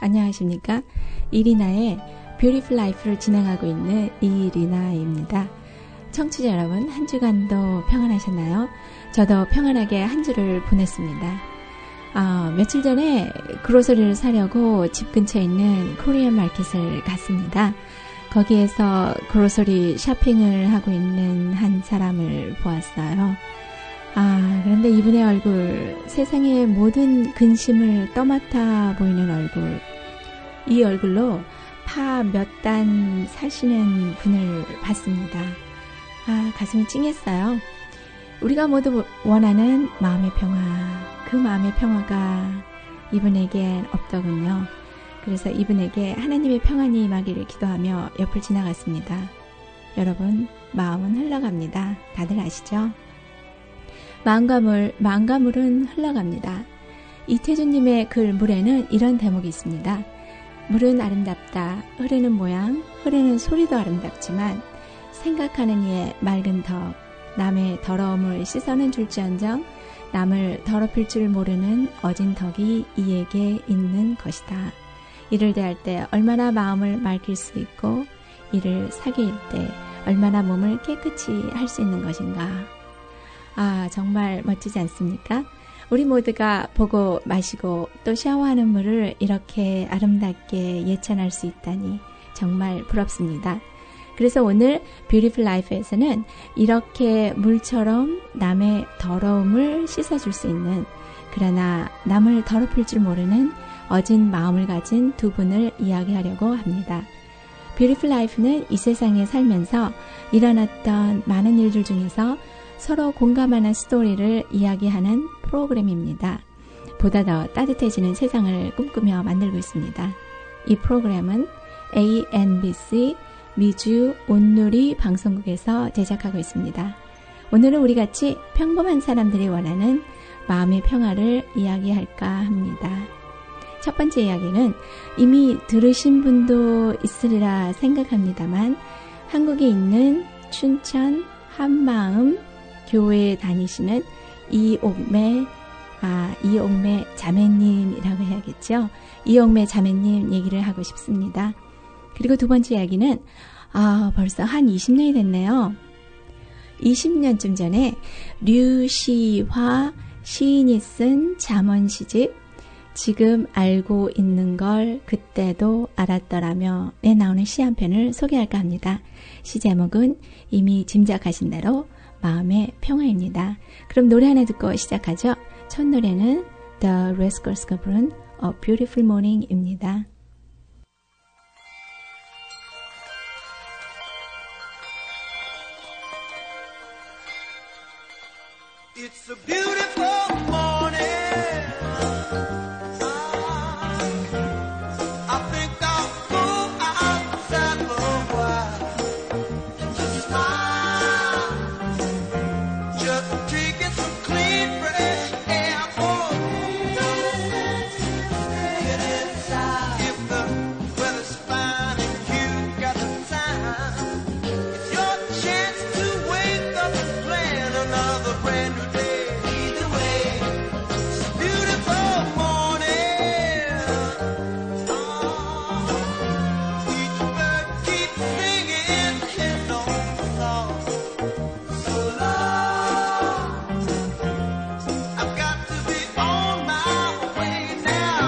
안녕하십니까? 이리나의 뷰티풀 라이프를 진행하고 있는 이리나입니다. 청취자 여러분, 한 주간도 평안하셨나요? 저도 평안하게 한 주를 보냈습니다. 며칠 전에 그로서리를 사려고 집 근처에 있는 코리안 마켓을 갔습니다. 거기에서 그로서리 쇼핑을 하고 있는 한 사람을 보았어요. 그런데 이분의 얼굴, 세상의 모든 근심을 떠맡아 보이는 얼굴, 이 얼굴로 파 몇 단 사시는 분을 봤습니다. 가슴이 찡했어요. 우리가 모두 원하는 마음의 평화, 그 마음의 평화가 이분에겐 없더군요. 그래서 이분에게 하나님의 평안이 임하기를 기도하며 옆을 지나갔습니다. 여러분, 마음은 흘러갑니다. 다들 아시죠? 마음과 물은 흘러갑니다. 이태준님의 글 물에는 이런 대목이 있습니다. 물은 아름답다. 흐르는 모양, 흐르는 소리도 아름답지만 생각하는 이의 맑은 덕, 남의 더러움을 씻어는 줄지언정 남을 더럽힐 줄 모르는 어진 덕이 이에게 있는 것이다. 이를 대할 때 얼마나 마음을 맑힐 수 있고 이를 사귀일 때 얼마나 몸을 깨끗이 할 수 있는 것인가. 정말 멋지지 않습니까? 우리 모두가 보고 마시고 또 샤워하는 물을 이렇게 아름답게 예찬할 수 있다니 정말 부럽습니다. 그래서 오늘 뷰티풀 라이프에서는 이렇게 물처럼 남의 더러움을 씻어줄 수 있는, 그러나 남을 더럽힐 줄 모르는 어진 마음을 가진 두 분을 이야기하려고 합니다. 뷰티풀 라이프는 이 세상에 살면서 일어났던 많은 일들 중에서 서로 공감하는 스토리를 이야기하는 프로그램입니다. 보다 더 따뜻해지는 세상을 꿈꾸며 만들고 있습니다. 이 프로그램은 ANBC 미주 온누리 방송국에서 제작하고 있습니다. 오늘은 우리같이 평범한 사람들이 원하는 마음의 평화를 이야기할까 합니다. 첫 번째 이야기는 이미 들으신 분도 있으리라 생각합니다만 한국에 있는 춘천 한마음 교회에 다니시는 이옥매 자매님이라고 해야겠죠. 이옥매 자매님 얘기를 하고 싶습니다. 그리고 두 번째 이야기는 벌써 한 20년이 됐네요. 20년쯤 전에 류시화 시인이 쓴 잠언시집 지금 알고 있는 걸 그때도 알았더라며에 나오는 시 한 편을 소개할까 합니다. 시 제목은 이미 짐작하신 대로 마음의 평화입니다. 그럼 노래 하나 듣고 시작하죠. 첫 노래는 The Rascals가 부른 A Beautiful Morning입니다. It's a beautiful morning. I think I'll go outside for a while and just smile. Just taking some clean, fresh air. Get inside. If the weather's fine and you got the time, it's your chance to wake up and plan another brand new day. Either way, it's a beautiful morning. Each bird keeps singing his own song. So long, I've got to be on my way now.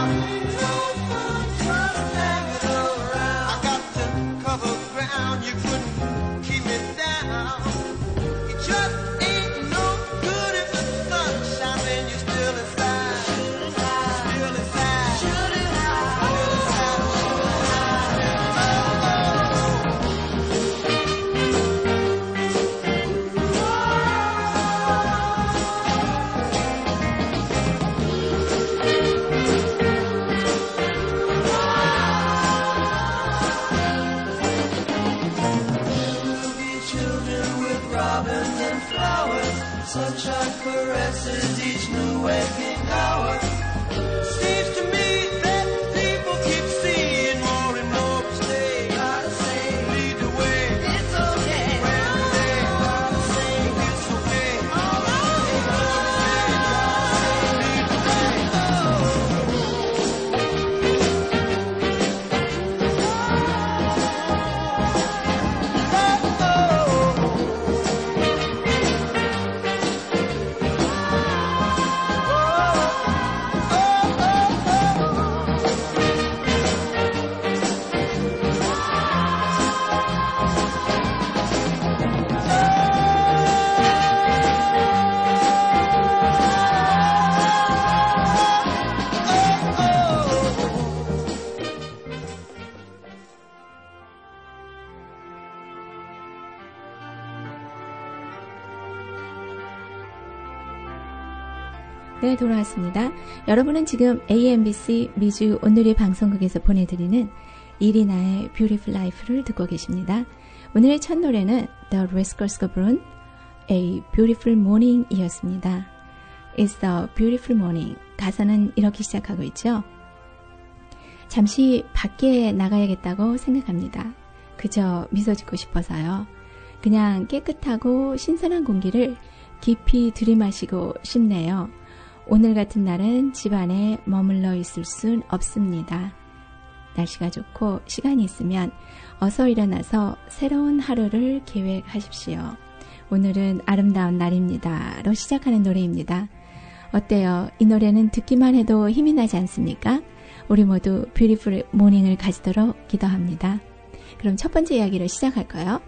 No more trust hanging around. I got to cover ground, you couldn't keep me down. It just ain't no good if the sun shines and you're still inside. Still inside. Still children with robins and flowers, sunshine caresses each new waking hour. Seems to me that people keep seeing more and more mistakes. Gotta say, lead the way. It's okay. Well, they gotta say, it's okay. All right. Lead the way. 네, 돌아왔습니다. 여러분은 지금 AMBC 미주 온누리 방송국에서 보내드리는 이리나의 Beautiful Life를 듣고 계십니다. 오늘의 첫 노래는 The Rascals가 부른 A Beautiful Morning 이었습니다. It's a Beautiful Morning. 가사는 이렇게 시작하고 있죠. 잠시 밖에 나가야겠다고 생각합니다. 그저 미소 짓고 싶어서요. 그냥 깨끗하고 신선한 공기를 깊이 들이마시고 싶네요. 오늘 같은 날은 집 안에 머물러 있을 순 없습니다. 날씨가 좋고 시간이 있으면 어서 일어나서 새로운 하루를 계획하십시오. 오늘은 아름다운 날입니다. 로 시작하는 노래입니다. 어때요? 이 노래는 듣기만 해도 힘이 나지 않습니까? 우리 모두 뷰티풀 모닝을 가지도록 기도합니다. 그럼 첫 번째 이야기를 시작할까요?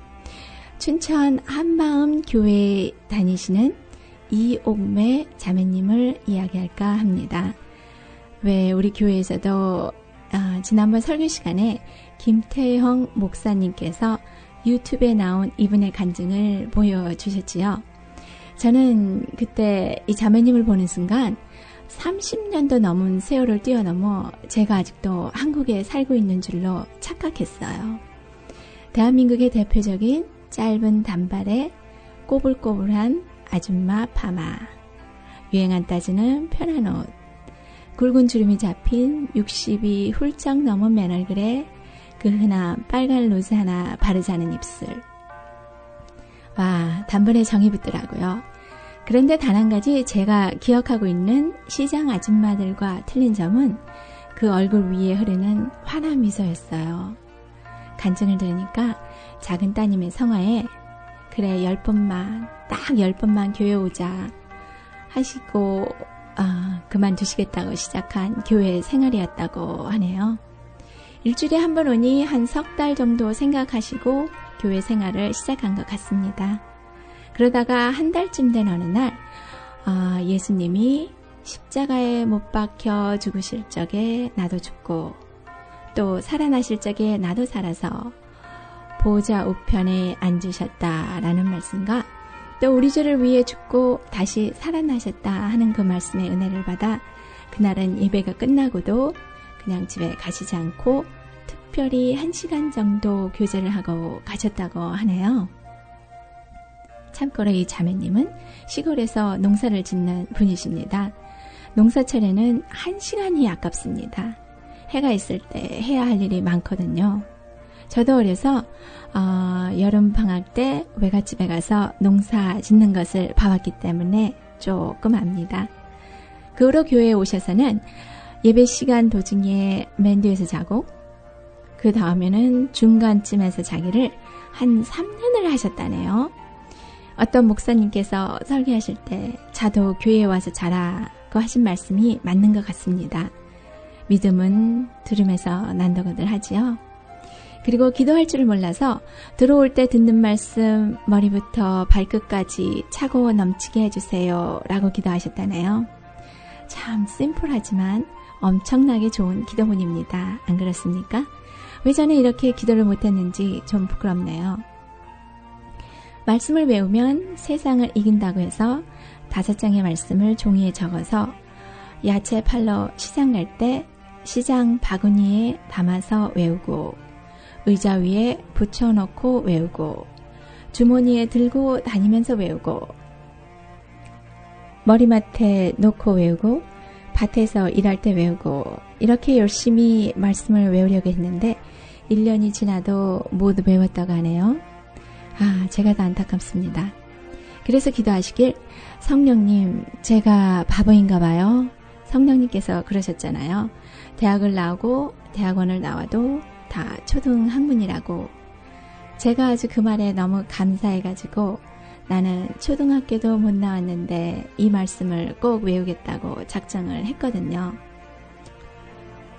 춘천 한마음 교회에 다니시는 이옥매 자매님을 이야기할까 합니다. 왜 우리 교회에서도 지난번 설교 시간에 김태형 목사님께서 유튜브에 나온 이분의 간증을 보여주셨지요. 저는 그때 이 자매님을 보는 순간 30년도 넘은 세월을 뛰어넘어 제가 아직도 한국에 살고 있는 줄로 착각했어요. 대한민국의 대표적인 짧은 단발에 꼬불꼬불한 아줌마 파마, 유행 안 따지는 편한 옷, 굵은 주름이 잡힌 60이 훌쩍 넘은 맨얼굴에 그 흔한 빨간 로즈 하나 바르지 않은 입술. 와, 단번에 정이 붙더라고요. 그런데 단 한 가지 제가 기억하고 있는 시장 아줌마들과 틀린 점은 그 얼굴 위에 흐르는 환한 미소였어요. 간증을 들으니까 작은 따님의 성화에 그래 10번만 딱 10번만 교회 오자 하시고 그만두시겠다고 시작한 교회 생활이었다고 하네요. 일주일에 한 번 오니 한 석 달 정도 생각하시고 교회 생활을 시작한 것 같습니다. 그러다가 한 달쯤 된 어느 날 예수님이 십자가에 못 박혀 죽으실 적에 나도 죽고 또 살아나실 적에 나도 살아서 보좌 우편에 앉으셨다라는 말씀과 또 우리 죄를 위해 죽고 다시 살아나셨다 하는 그 말씀의 은혜를 받아 그날은 예배가 끝나고도 그냥 집에 가시지 않고 특별히 1시간 정도 교제를 하고 가셨다고 하네요. 참고로 이 자매님은 시골에서 농사를 짓는 분이십니다. 농사철에는 1시간이 아깝습니다. 해가 있을 때 해야 할 일이 많거든요. 저도 어려서 여름방학 때 외갓집에 가서 농사 짓는 것을 봐왔기 때문에 조금 압니다. 그 후로 교회에 오셔서는 예배 시간 도중에 맨 뒤에서 자고 그 다음에는 중간쯤에서 자기를 한 3년을 하셨다네요. 어떤 목사님께서 설교하실 때 자도 교회에 와서 자라고 하신 말씀이 맞는 것 같습니다. 믿음은 들음에서 난다고들 하지요. 그리고 기도할 줄을 몰라서 들어올 때 듣는 말씀 머리부터 발끝까지 차고 넘치게 해주세요 라고 기도하셨다네요. 참 심플하지만 엄청나게 좋은 기도문입니다. 안 그렇습니까? 왜 저는 이렇게 기도를 못했는지 좀 부끄럽네요. 말씀을 외우면 세상을 이긴다고 해서 5장의 말씀을 종이에 적어서 야채 팔러 시장 갈 때 시장 바구니에 담아서 외우고 의자 위에 붙여놓고 외우고 주머니에 들고 다니면서 외우고 머리맡에 놓고 외우고 밭에서 일할 때 외우고 이렇게 열심히 말씀을 외우려고 했는데 1년이 지나도 모두 외웠다고 하네요. 제가 더 안타깝습니다. 그래서 기도하시길 성령님 제가 바보인가 봐요. 성령님께서 그러셨잖아요. 대학을 나오고 대학원을 나와도 다 초등학문이라고. 제가 아주 그 말에 너무 감사해가지고 나는 초등학교도 못 나왔는데 이 말씀을 꼭 외우겠다고 작정을 했거든요.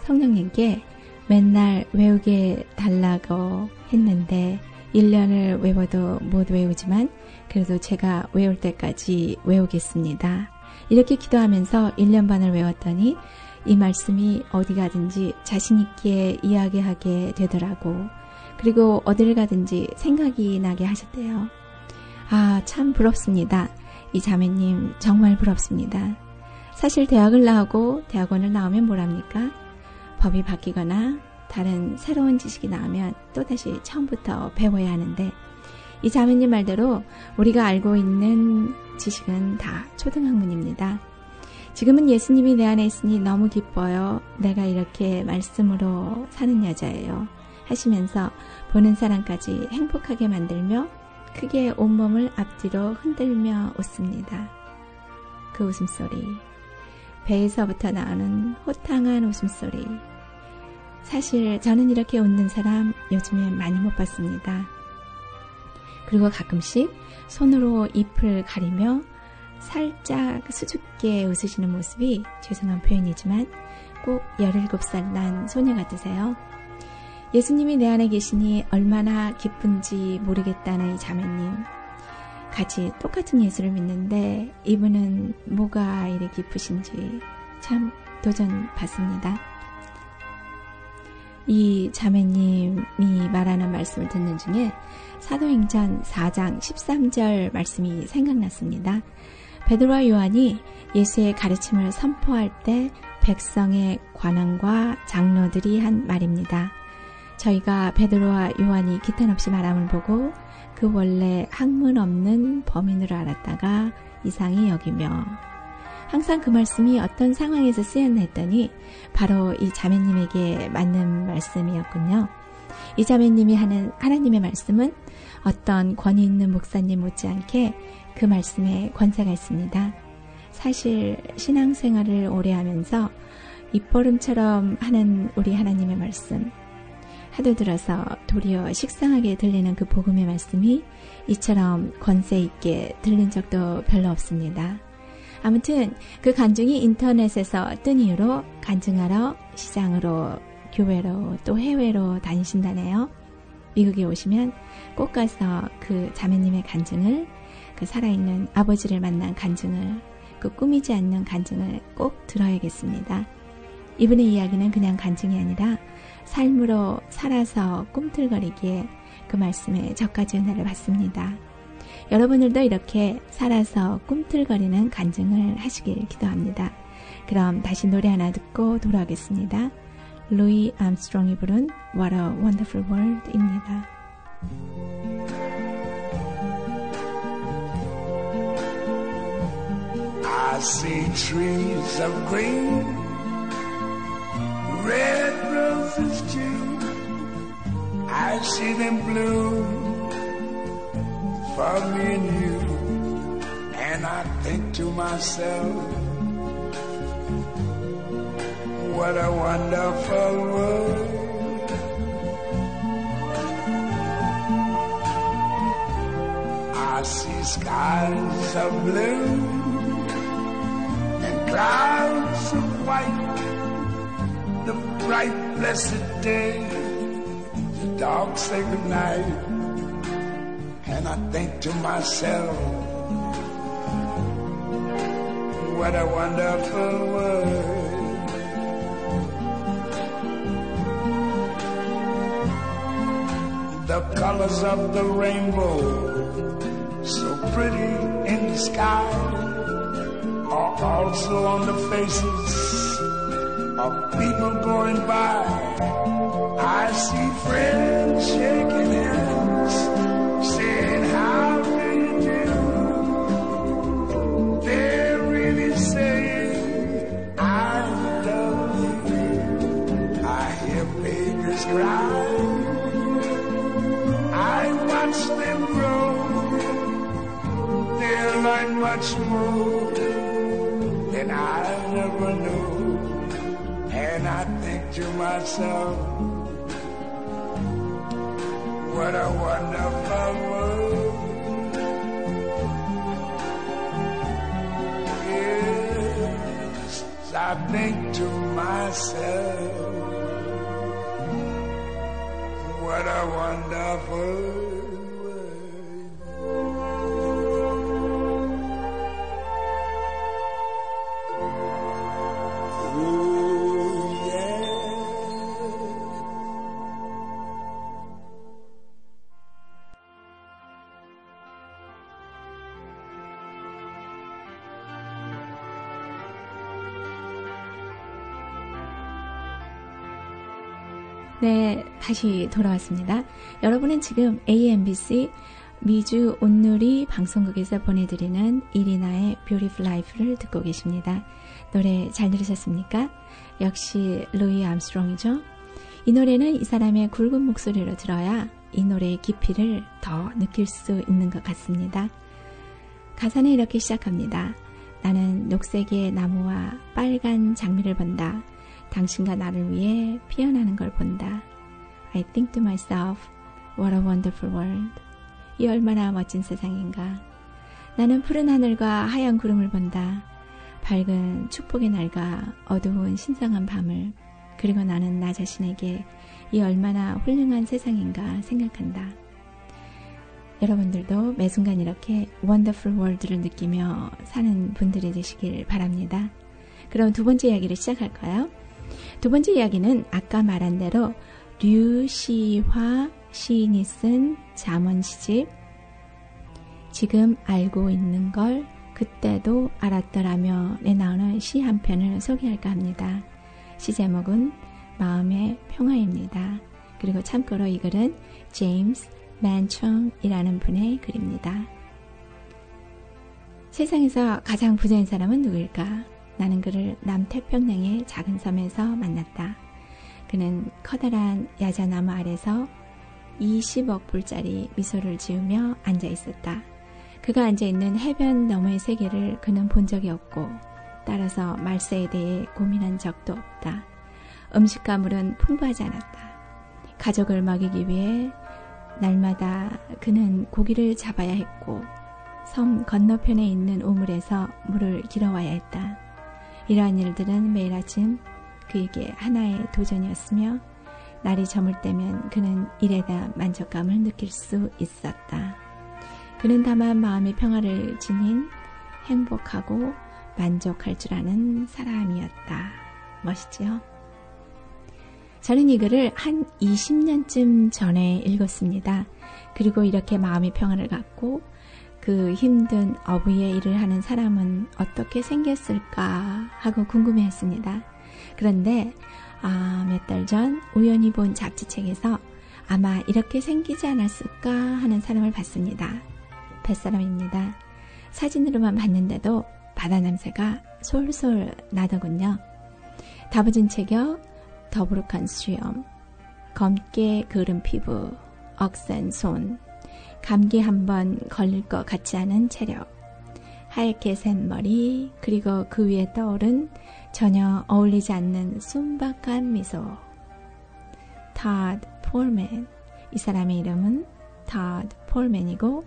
성령님께 맨날 외우게 달라고 했는데 1년을 외워도 못 외우지만 그래도 제가 외울 때까지 외우겠습니다. 이렇게 기도하면서 1년 반을 외웠더니 이 말씀이 어디 가든지 자신 있게 이야기하게 되더라고. 그리고 어디를 가든지 생각이 나게 하셨대요. 참 부럽습니다. 이 자매님 정말 부럽습니다. 사실 대학을 나오고 대학원을 나오면 뭘 합니까? 법이 바뀌거나 다른 새로운 지식이 나오면 또다시 처음부터 배워야 하는데 이 자매님 말대로 우리가 알고 있는 지식은 다 초등학문입니다. 지금은 예수님이 내 안에 있으니 너무 기뻐요. 내가 이렇게 말씀으로 사는 여자예요. 하시면서 보는 사람까지 행복하게 만들며 크게 온몸을 앞뒤로 흔들며 웃습니다. 그 웃음소리, 배에서부터 나오는 호탕한 웃음소리. 사실 저는 이렇게 웃는 사람 요즘에 많이 못 봤습니다. 그리고 가끔씩 손으로 잎을 가리며 살짝 수줍게 웃으시는 모습이 죄송한 표현이지만 꼭 17살 난 소녀 같으세요. 예수님이 내 안에 계시니 얼마나 기쁜지 모르겠다는 이 자매님. 같이 똑같은 예수를 믿는데 이분은 뭐가 이리 기쁘신지 참 도전 받습니다. 이 자매님이 말하는 말씀을 듣는 중에 사도행전 4장 13절 말씀이 생각났습니다. 베드로와 요한이 예수의 가르침을 선포할 때 백성의 관원과 장로들이 한 말입니다. 저희가 베드로와 요한이 기탄 없이 말함을 보고 그 원래 학문 없는 범인으로 알았다가 이상히 여기며 항상 그 말씀이 어떤 상황에서 쓰였나 했더니 바로 이 자매님에게 맞는 말씀이었군요. 이 자매님이 하는 하나님의 말씀은 어떤 권위 있는 목사님 못지않게 그 말씀에 권세가 있습니다. 사실 신앙생활을 오래 하면서 입버름처럼 하는 우리 하나님의 말씀, 하도 들어서 도리어 식상하게 들리는 그 복음의 말씀이 이처럼 권세 있게 들린 적도 별로 없습니다. 아무튼 그 간증이 인터넷에서 뜬 이후로 간증하러 시장으로, 교회로, 또 해외로 다니신다네요. 미국에 오시면 꼭 가서 그 자매님의 간증을, 그 살아있는 아버지를 만난 간증을, 그 꾸미지 않는 간증을 꼭 들어야겠습니다. 이분의 이야기는 그냥 간증이 아니라 삶으로 살아서 꿈틀거리기에 그 말씀에 저까지 은혜를 받습니다. 여러분들도 이렇게 살아서 꿈틀거리는 간증을 하시길 기도합니다. 그럼 다시 노래 하나 듣고 돌아오겠습니다. 루이 암스트롱이 부른 What a Wonderful World입니다. I see trees of green, red roses too. I see them bloom for me and you. And I think to myself, what a wonderful world. I see skies of blue and clouds of white, the bright blessed day, the dark sacred night. And I think to myself, what a wonderful world. The colors of the rainbow, so pretty in the sky, are also on the faces of people going by. I see friends shaking hands, saying how do you do. They're really saying I love you. I hear babies cry, I watch them grow. They'll learn much more than I ever knew. And I think to myself, what a wonderful world. Yes, I think to myself, what a wonderful world. Oh, yeah. 네, 다시 돌아왔습니다. 여러분은 지금 AMBC 미주 온누리 방송국에서 보내드리는 이리나의 Beautiful Life를 듣고 계십니다. 노래 잘 들으셨습니까? 역시 루이 암스트롱이죠. 이 노래는 이 사람의 굵은 목소리로 들어야 이 노래의 깊이를 더 느낄 수 있는 것 같습니다. 가사는 이렇게 시작합니다. 나는 녹색의 나무와 빨간 장미를 본다. 당신과 나를 위해 피어나는 걸 본다. I think to myself, what a wonderful world. 이 얼마나 멋진 세상인가. 나는 푸른 하늘과 하얀 구름을 본다. 밝은 축복의 날과 어두운 신성한 밤을. 그리고 나는 나 자신에게 이 얼마나 훌륭한 세상인가 생각한다. 여러분들도 매 순간 이렇게 원더풀 월드를 느끼며 사는 분들이 되시길 바랍니다. 그럼 두 번째 이야기를 시작할까요? 두 번째 이야기는 아까 말한 대로 류시화 시인이 쓴 잠언 시집 지금 알고 있는 걸 그때도 알았더라며에 나오는 시 한 편을 소개할까 합니다. 시 제목은 마음의 평화입니다. 그리고 참고로 이 글은 제임스 맨청이라는 분의 글입니다. 세상에서 가장 부자인 사람은 누구일까? 나는 그를 남태평양의 작은 섬에서 만났다. 그는 커다란 야자나무 아래서 20억 불짜리 미소를 지으며 앉아 있었다. 그가 앉아있는 해변 너머의 세계를 그는 본 적이 없고 따라서 말세에 대해 고민한 적도 없다. 음식과 물은 풍부하지 않았다. 가족을 먹이기 위해 날마다 그는 고기를 잡아야 했고 섬 건너편에 있는 우물에서 물을 길어와야 했다. 이러한 일들은 매일 아침 그에게 하나의 도전이었으며 날이 저물 때면 그는 일에다 만족감을 느낄 수 있었다. 그는 다만 마음의 평화를 지닌 행복하고 만족할 줄 아는 사람이었다. 멋있지요? 저는 이 글을 한 20년쯤 전에 읽었습니다. 그리고 이렇게 마음의 평화를 갖고 그 힘든 어부의 일을 하는 사람은 어떻게 생겼을까 하고 궁금해했습니다. 그런데 몇 달 전 우연히 본 잡지책에서 아마 이렇게 생기지 않았을까 하는 사람을 봤습니다. 뱃사람입니다. 사진으로만 봤는데도 바다 냄새가 솔솔 나더군요. 다부진 체격, 더부룩한 수염, 검게 그을은 피부, 억센 손, 감기 한번 걸릴 것 같지 않은 체력, 하얗게 샌 머리, 그리고 그 위에 떠오른 전혀 어울리지 않는 순박한 미소. 토드 폴맨. 이 사람의 이름은 토드 폴맨이고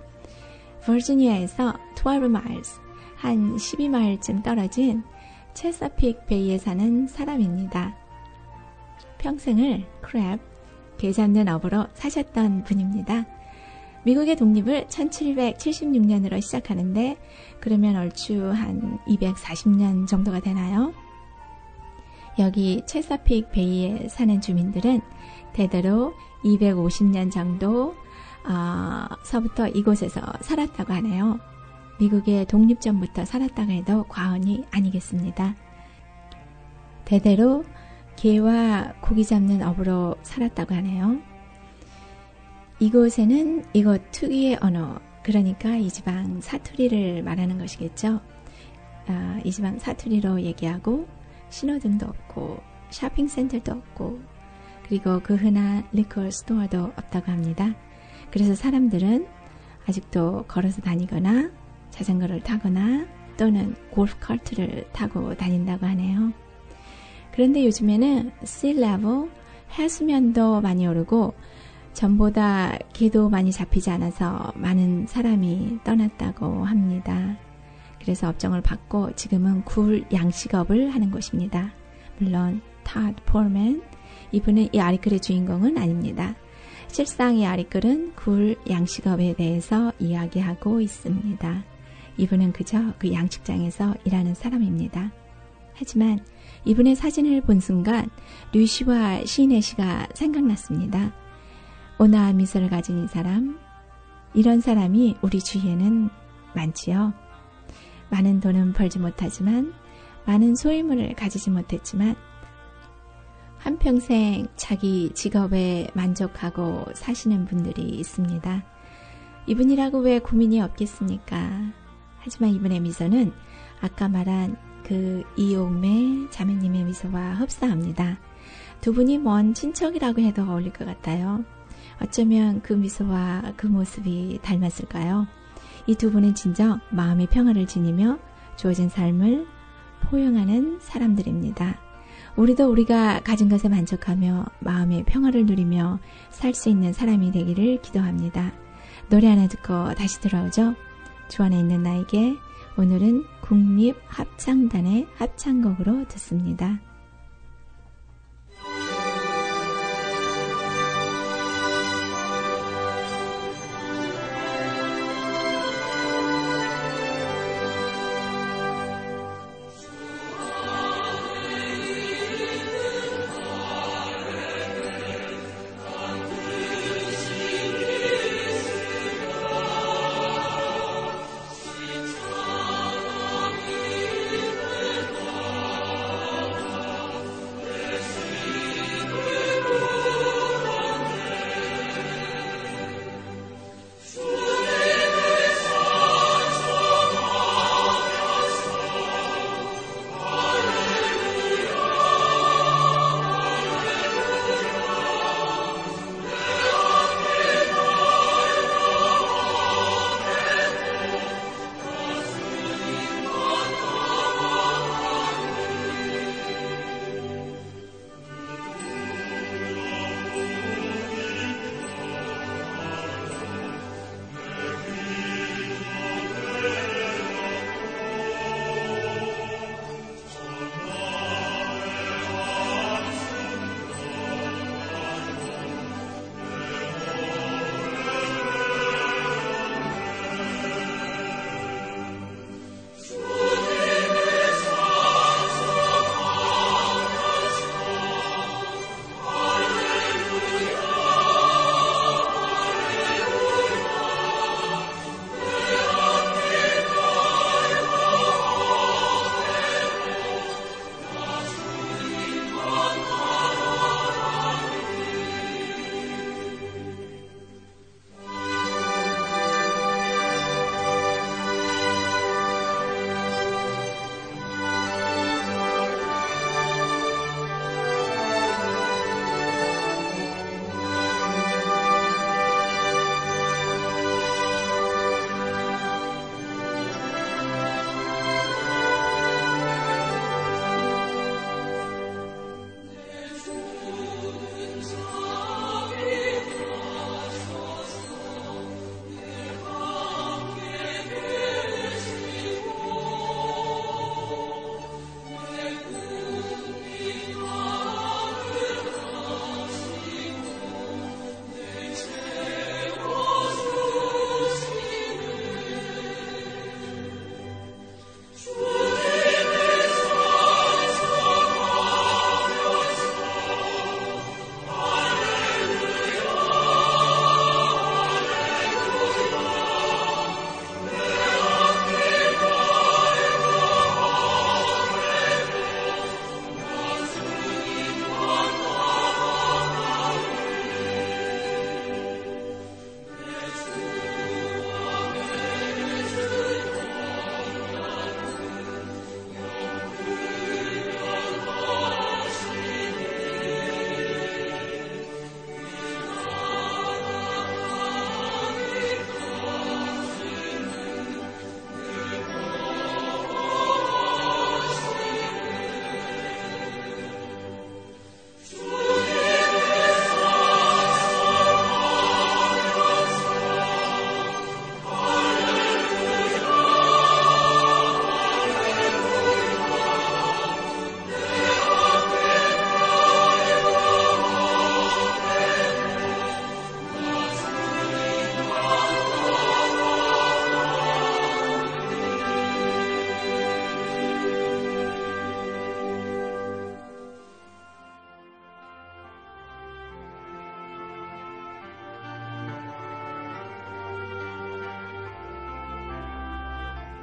버지니아에서 12 miles, 한 12마일쯤 떨어진 체서픽 베이에 사는 사람입니다. 평생을 크랩, 게 잡는 업으로 사셨던 분입니다. 미국의 독립을 1776년으로 시작하는데 그러면 얼추 한 240년 정도가 되나요? 여기 체서픽 베이에 사는 주민들은 대대로 250년 정도 서부터 이곳에서 살았다고 하네요. 미국의 독립 전부터 살았다고 해도 과언이 아니겠습니다. 대대로 개와 고기 잡는 업으로 살았다고 하네요. 이곳에는 이곳 특유의 언어, 그러니까 이 지방 사투리를 말하는 것이겠죠. 이 지방 사투리로 얘기하고 신호등도 없고 쇼핑센터도 없고 그리고 그 흔한 리커 스토어도 없다고 합니다. 그래서 사람들은 아직도 걸어서 다니거나 자전거를 타거나 또는 골프카트를 타고 다닌다고 하네요. 그런데 요즘에는 sea level, 해수면도 많이 오르고 전보다 개도 많이 잡히지 않아서 많은 사람이 떠났다고 합니다. 그래서 업종을 바꿔 지금은 굴 양식업을 하는 곳입니다. 물론 토드 폴맨, 이분은 이 아리글의 주인공은 아닙니다. 실상 이 아리글은 굴 양식업에 대해서 이야기하고 있습니다. 이분은 그저 그 양식장에서 일하는 사람입니다. 하지만 이분의 사진을 본 순간 류시와 시인의 시가 생각났습니다. 온화한 미소를 가진 이 사람, 이런 사람이 우리 주위에는 많지요. 많은 돈은 벌지 못하지만, 많은 소유물을 가지지 못했지만 한평생 자기 직업에 만족하고 사시는 분들이 있습니다. 이분이라고 왜 고민이 없겠습니까? 하지만 이분의 미소는 아까 말한 그 이옥매 자매님의 미소와 흡사합니다. 두 분이 먼 친척이라고 해도 어울릴 것 같아요. 어쩌면 그 미소와 그 모습이 닮았을까요? 이 두 분은 진정 마음의 평화를 지니며 주어진 삶을 포용하는 사람들입니다. 우리도 우리가 가진 것에 만족하며 마음의 평화를 누리며 살 수 있는 사람이 되기를 기도합니다. 노래 하나 듣고 다시 돌아오죠. 주 안에 있는 나에게 오늘은 국립합창단의 합창곡으로 듣습니다.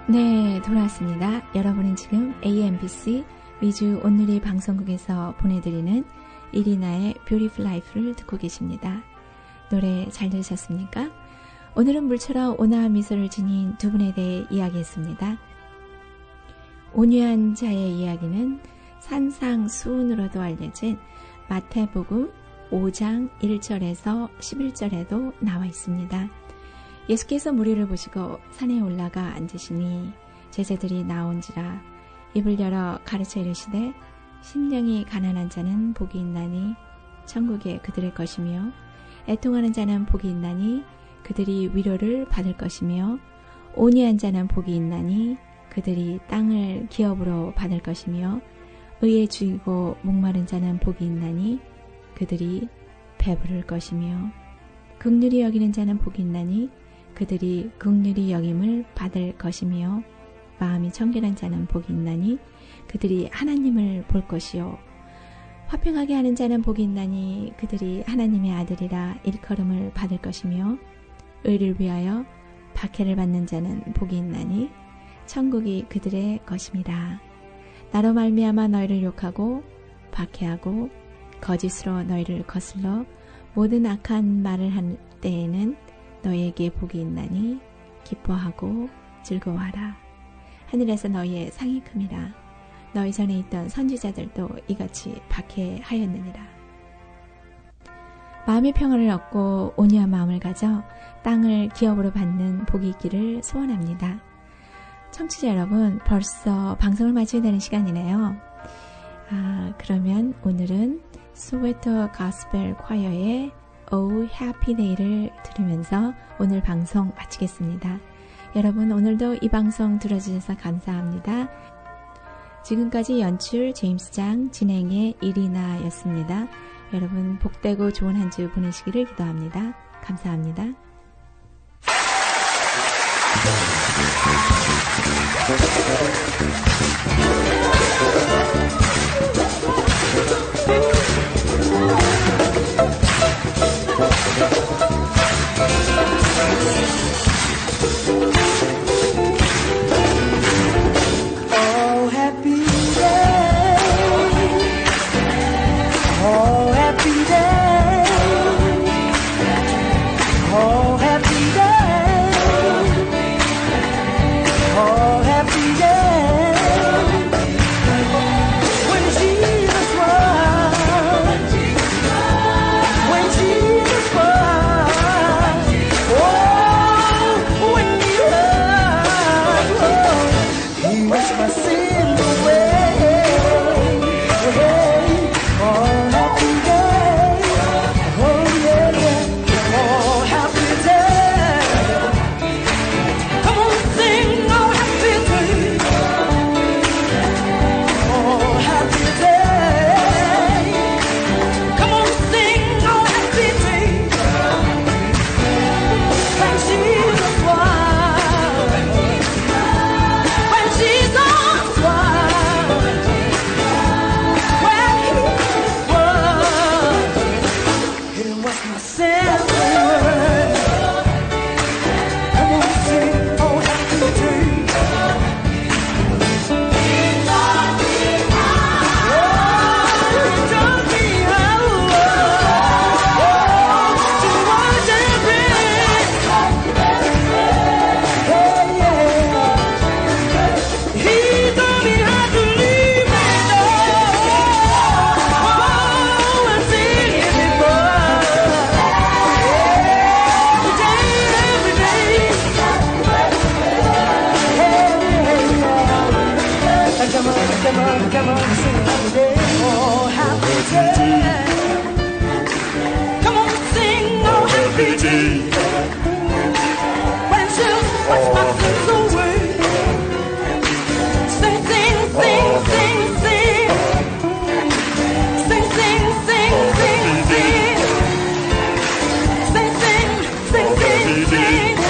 네, 돌아왔습니다. 여러분은 지금 AMBC 위주 온누리 방송국에서 보내드리는 이리나의 Beautiful Life를 듣고 계십니다. 노래 잘 들으셨습니까? 오늘은 물처럼 온화한 미소를 지닌 두 분에 대해 이야기했습니다. 온유한 자의 이야기는 산상수훈으로도 알려진 마태복음 5장 1절에서 11절에도 나와 있습니다. 예수께서 무리를 보시고 산에 올라가 앉으시니 제자들이 나온지라 입을 열어 가르쳐 이르시되 심령이 가난한 자는 복이 있나니 천국에 그들의 것이며 애통하는 자는 복이 있나니 그들이 위로를 받을 것이며 온유한 자는 복이 있나니 그들이 땅을 기업으로 받을 것이며 의에 주이고 목마른 자는 복이 있나니 그들이 배부를 것이며 긍휼히 여기는 자는 복이 있나니 그들이 긍휼히 여김을 받을 것이며 마음이 청결한 자는 복이 있나니 그들이 하나님을 볼 것이요 화평하게 하는 자는 복이 있나니 그들이 하나님의 아들이라 일컬음을 받을 것이며 의를 위하여 박해를 받는 자는 복이 있나니 천국이 그들의 것임이라. 나로 말미암아 너희를 욕하고 박해하고 거짓으로 너희를 거슬러 모든 악한 말을 할 때에는 너희에게 복이 있나니 기뻐하고 즐거워하라. 하늘에서 너희의 상이 큼이라. 너희 전에 있던 선지자들도 이같이 박해하였느니라. 마음의 평화를 얻고 온유한 마음을 가져 땅을 기업으로 받는 복이 있기를 소원합니다. 청취자 여러분, 벌써 방송을 마쳐야 되는 시간이네요. 그러면 오늘은 소웨토 가스펠 콰이어의 Oh Happy Day를 들으면서 오늘 방송 마치겠습니다. 여러분, 오늘도 이 방송 들어주셔서 감사합니다. 지금까지 연출 제임스 장, 진행의 이리나였습니다. 여러분, 복되고 좋은 한 주 보내시기를 기도합니다. 감사합니다. Oh, happy day. Oh, happy day. Oh, happy day. Oh, happy day. When Jesus was. When Jesus was. Oh, when he heard. He washed my sins away. Oh, happy day. Oh, yeah, yeah. Oh, happy day. Come on, sing, oh, happy day. Oh, happy day. Come on, sing, oh, happy day. When Jesus was. When Jesus was. When he was. It was my sin. Come on, sing, oh, happy day. Come on, sing happy day. Oh, happy day. Come on, sing, oh, happy day. When Jesus washed my sins away. Sing, sing, sing, sing, sing. Sing, sing, sing, sing, sing. Sing, sing, sing, sing, sing.